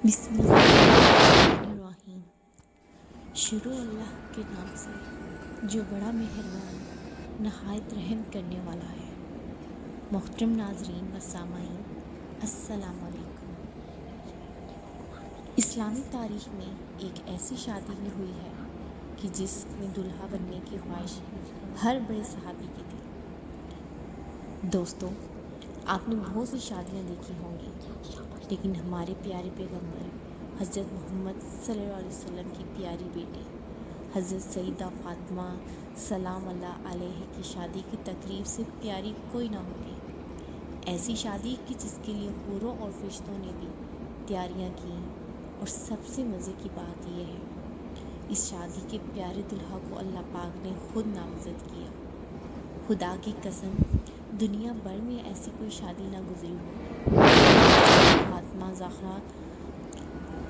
بسم اللہ الرحمن الرحیم۔ شروع اللہ کے نام سے جو بڑا مہربان نہایت رحم کرنے والا ہے۔ محترم ناظرین و سامعین، السلام علیکم۔ اسلامی تاریخ میں ایک ایسی شادی بھی ہوئی ہے کہ جس میں دلہا بننے کی خواہش ہر بڑے صحابی کی تھی۔ دوستو، آپ نے بہت سی شادیاں دیکھی ہوں گی، لیکن ہمارے پیارے پیغمبر حضرت محمد صلی اللہ علیہ وسلم کی پیاری بیٹی حضرت سیدہ فاطمہ سلام اللہ علیہ کی شادی کی تقریب سے پیاری کوئی نہ ہوگی۔ ایسی شادی کی جس کے لیے حوروں اور فرشتوں نے بھی تیاریاں کیں، اور سب سے مزے کی بات یہ ہے، اس شادی کے پیارے دلہا کو اللہ پاک نے خود نامزد کیا۔ خدا کی قسم، دنیا بھر میں ایسی کوئی شادی نہ گزری ہو۔ فاطمہ زہرا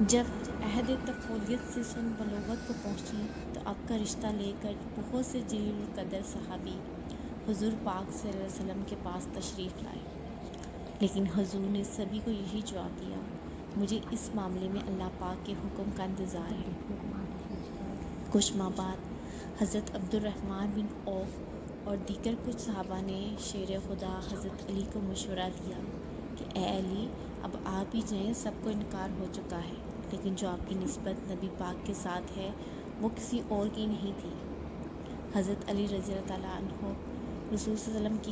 جب عہد طفولیت سے سن بلوغت کو پہنچی تو اب کا رشتہ لے کر بہت سے جلیل القدر صحابی حضور پاک صلی اللہ علیہ وسلم کے پاس تشریف لائے، لیکن حضور نے سبھی کو یہی جواب دیا، مجھے اس معاملے میں اللہ پاک کے حکم کا انتظار ہے۔ کچھ ماہ بعد حضرت عبد الرحمن بن عوف اور دیگر کچھ صحابہ نے شیر خدا حضرت علی کو مشورہ دیا کہ اے علی، اب آپ ہی جائیں، سب کو انکار ہو چکا ہے، لیکن جو آپ کی نسبت نبی پاک کے ساتھ ہے وہ کسی اور کی نہیں تھی۔ حضرت علی رضی اللہ تعالیٰ عنہ رسول صلی اللہ علیہ وسلم کی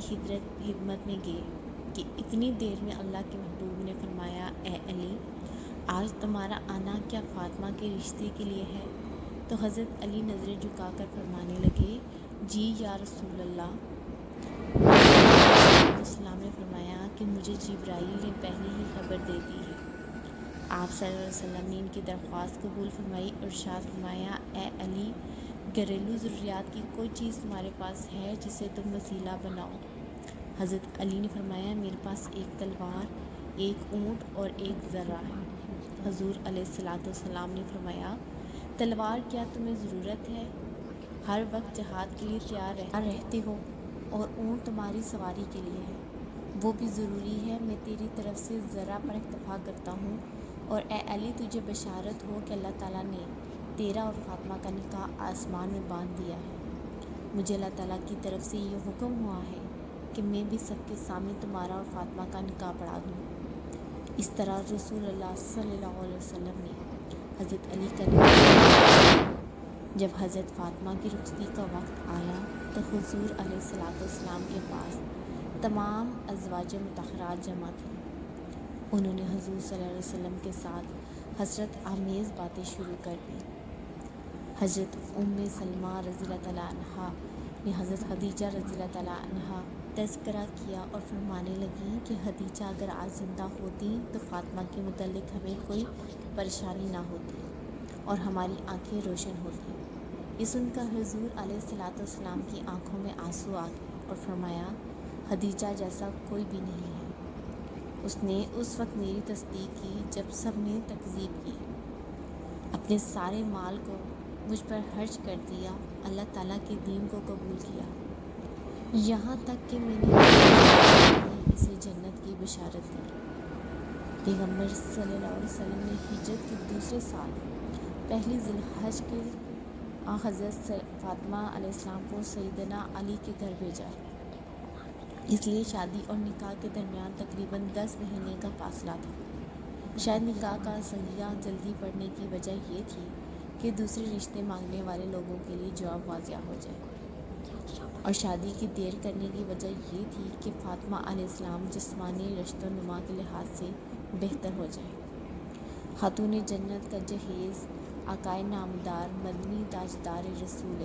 خدمت میں گئے کہ اتنی دیر میں اللہ کے محبوب نے فرمایا، اے علی، آج تمہارا آنا کیا فاطمہ کے رشتے کے لیے ہے؟ تو حضرت علی نظریں جھکا کر فرمانے لگے، جی یا رسول اللہ۔ السلام نے فرمایا کہ مجھے جبرائیل نے پہلے ہی خبر دے دی ہے۔ آپ صلی اللہ علیہ وسلم نے ان کی درخواست قبول فرمائی، ارشاد فرمایا، اے علی، گھریلو ضروریات کی کوئی چیز تمہارے پاس ہے جسے تم وسیلہ بناؤ؟ حضرت علی نے فرمایا، میرے پاس ایک تلوار، ایک اونٹ اور ایک ذرہ ہے۔ حضور علیہ السلام نے فرمایا، تلوار کیا تمہیں ضرورت ہے؟ ہر وقت جہاد کے لیے تیار رہتے ہو، اور اونٹ تمہاری سواری کے لیے ہے، وہ بھی ضروری ہے۔ میں تیری طرف سے ذرہ پر اکتفا کرتا ہوں، اور اے علی، تجھے بشارت ہو کہ اللہ تعالیٰ نے تیرا اور فاطمہ کا نکاح آسمان میں باندھ دیا ہے۔ مجھے اللہ تعالیٰ کی طرف سے یہ حکم ہوا ہے کہ میں بھی سب کے سامنے تمہارا اور فاطمہ کا نکاح پڑھا دوں۔ اس طرح رسول اللہ صلی اللہ علیہ وسلم نے حضرت علی کا نکاح پڑھا۔ جب حضرت فاطمہ کی رخصتی کا وقت آیا تو حضور علیہ السلام کے پاس تمام ازواج مطہرات جمع تھیں۔ انہوں نے حضور صلی اللہ علیہ وسلم کے ساتھ حسرت آمیز باتیں شروع کر دیں۔ حضرت ام سلمہ رضی اللہ تعالیٰ عنہا نے حضرت خدیجہ رضی اللہ تعالیٰ عنہا تذکرہ کیا اور فرمانے لگیں کہ خدیجہ اگر آج زندہ ہوتی تو فاطمہ کے متعلق ہمیں کوئی پریشانی نہ ہوتی اور ہماری آنکھیں روشن ہوتی۔ یہ سن کر حضور علیہ السلام کی آنکھوں میں آنسو آ گئے اور فرمایا، خدیجہ جیسا کوئی بھی نہیں ہے۔ اس نے اس وقت میری تصدیق کی جب سب نے تکذیب کی۔ اپنے سارے مال کو مجھ پر خرچ کر دیا، اللہ تعالیٰ کے دین کو قبول کیا، یہاں تک کہ میں نے اسے جنت کی بشارت دی۔ پیغمبر صلی اللہ علیہ وسلم نے ہجرت کے دوسرے سال پہلی ذی الحج کے حضرت فاطمہ علیہ السلام کو سیدنا علی کے گھر بھیجا، اس لیے شادی اور نکاح کے درمیان تقریباً 10 مہینے کا فاصلہ تھا۔ شاید نکاح کا صحیح جلدی پڑنے کی وجہ یہ تھی کہ دوسرے رشتے مانگنے والے لوگوں کے لیے جواب واضح ہو جائے، اور شادی کی دیر کرنے کی وجہ یہ تھی کہ فاطمہ علیہ السلام جسمانی رشت و نما کے لحاظ سے بہتر ہو جائیں۔ خاتون جنت کا جہیز، آقائے نامدار، مدنی تاجدار رسول،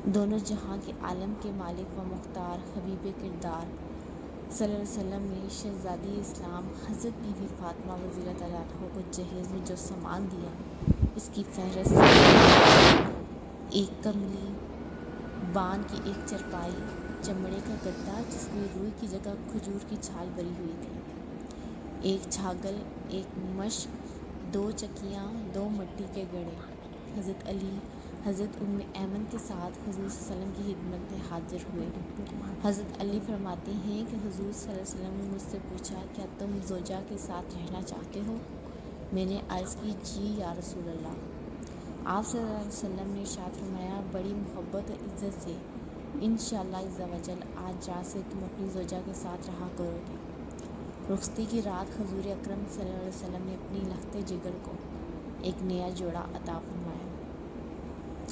دونوں جہاں کے عالم کے مالک و مختار، حبیب کردار صلی اللہ علیہ وسلم نے شہزادی اسلام حضرت بی بی فاطمہ رضی اللہ تعالیٰ عنہ کو جہیز میں جو سامان دیا، اس کی فہرست ایک کملی، بان کی ایک چرپائی، چمڑے کا گدا جس میں روئی کی جگہ کھجور کی چھال بری ہوئی تھی، ایک چھاگل، ایک مشق، 2 چکیاں، 2 مٹی کے گھڑے۔ حضرت علی حضرت ام ایمن کے ساتھ حضور صلی اللہ علیہ وسلم کی خدمت میں حاضر ہوئے۔ حضرت علی فرماتے ہیں کہ حضور صلی اللہ علیہ وسلم نے مجھ سے پوچھا، کیا تم زوجہ کے ساتھ رہنا چاہتے ہو؟ میں نے عرض کی جی یا رسول اللہ۔ آپ صلی اللہ علیہ وسلم نے ارشاد فرمایا بڑی محبت اور عزت سے انشاءاللہ عز و جل آج رات سے تم اپنی زوجہ کے ساتھ رہا کرو گے۔ رخصتی کی رات حضور اکرم صلی اللہ علیہ وسلم نے اپنی لخت جگر کو ایک نیا جوڑا عطا فرمایا۔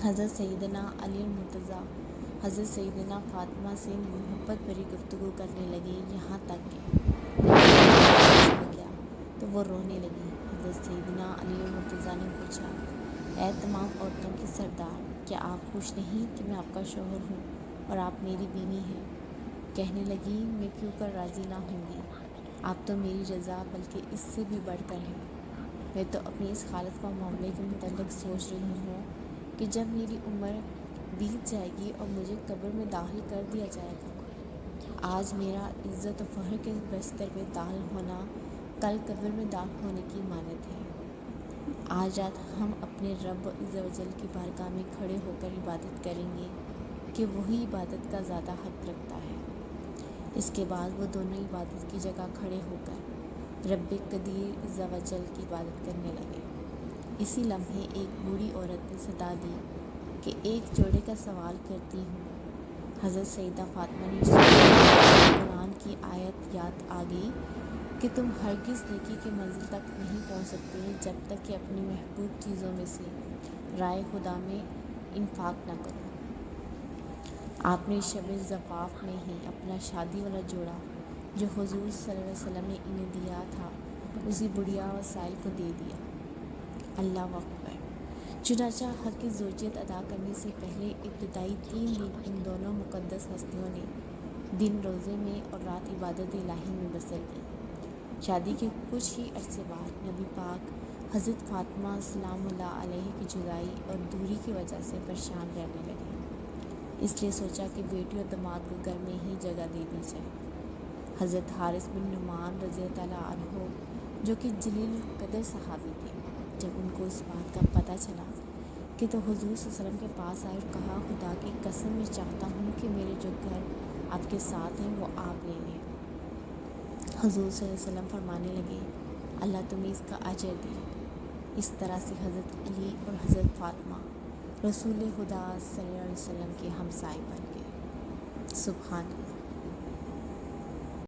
حضرت سیدنا علی المرتضیٰ حضرت سیدنا فاطمہ سے محبت بھری گفتگو کرنے لگے، یہاں تک کہ ہو گیا تو وہ رونے لگی۔ حضرت سیدنا علی المرتضیٰ نے پوچھا، اے تمام عورتوں کی سردار، کیا آپ خوش نہیں کہ میں آپ کا شوہر ہوں اور آپ میری بیوی ہیں؟ کہنے لگی، میں کیوں کر راضی نہ ہوں گی، آپ تو میری رضا بلکہ اس سے بھی بڑھ کر ہیں۔ میں تو اپنی اس حالت و معاملے کے متعلق سوچ رہی ہوں کہ جب میری عمر بیت جائے گی اور مجھے قبر میں داخل کر دیا جائے گا، آج میرا عزت و فخر کے بستر پہ داخل ہونا کل قبر میں داخل ہونے کی مانند ہے۔ آج رات ہم اپنے رب عز و جل کی بارگاہ میں کھڑے ہو کر عبادت کریں گے کہ وہی عبادت کا زیادہ حق رکھتا ہے۔ اس کے بعد وہ دونوں عبادت کی جگہ کھڑے ہو کر رب قدیر عز و جل کی عبادت کرنے لگے۔ اسی لمحے ایک بوڑھی عورت نے صدا دی کہ ایک جوڑے کا سوال کرتی ہوں۔ حضرت سیدہ فاطمہ نے قرآن کی آیت یاد آ گئی کہ تم ہرگز نیکی کی منزل تک نہیں پہنچ سکتے جب تک کہ اپنی محبوب چیزوں میں سے رائے خدا میں انفاق نہ کرو۔ آپ نے شب زفاف میں ہی اپنا شادی والا جوڑا جو حضور صلی اللہ علیہ وسلم نے انہیں دیا تھا اسی بڑھیا وسائل کو دے دیا۔ اللہ اکبر۔ چنانچہ حق زوجیت ادا کرنے سے پہلے ابتدائی 3 دن ان دونوں مقدس ہستیوں نے دن روزے میں اور رات عبادت الہی میں بسر کی۔ شادی کے کچھ ہی عرصے بعد نبی پاک حضرت فاطمہ سلام اللہ علیہ کی جدائی اور دوری کی وجہ سے پریشان رہنے لگے، اس لیے سوچا کہ بیٹی اور داماد کو گھر میں ہی جگہ دے دی جائے۔ حضرت حارث بن نعمان رضی اللہ عنہ جو کہ جلیل القدر صحابی تھے، جب ان کو اس بات کا پتہ چلا کہ تو حضور صلی اللہ علیہ وسلم کے پاس آئے اور کہا، خدا کی قسم میں چاہتا ہوں کہ میرے جو گھر آپ کے ساتھ ہیں وہ آپ لے لیں۔ حضور صلی اللہ علیہ وسلم فرمانے لگے، اللہ تمہیں اس کا اجر دے۔ اس طرح سے حضرت علی اور حضرت فاطمہ رسول خدا صلی اللہ علیہ وسلم کے ہمسائے بن گئے۔ سبحان اللہ۔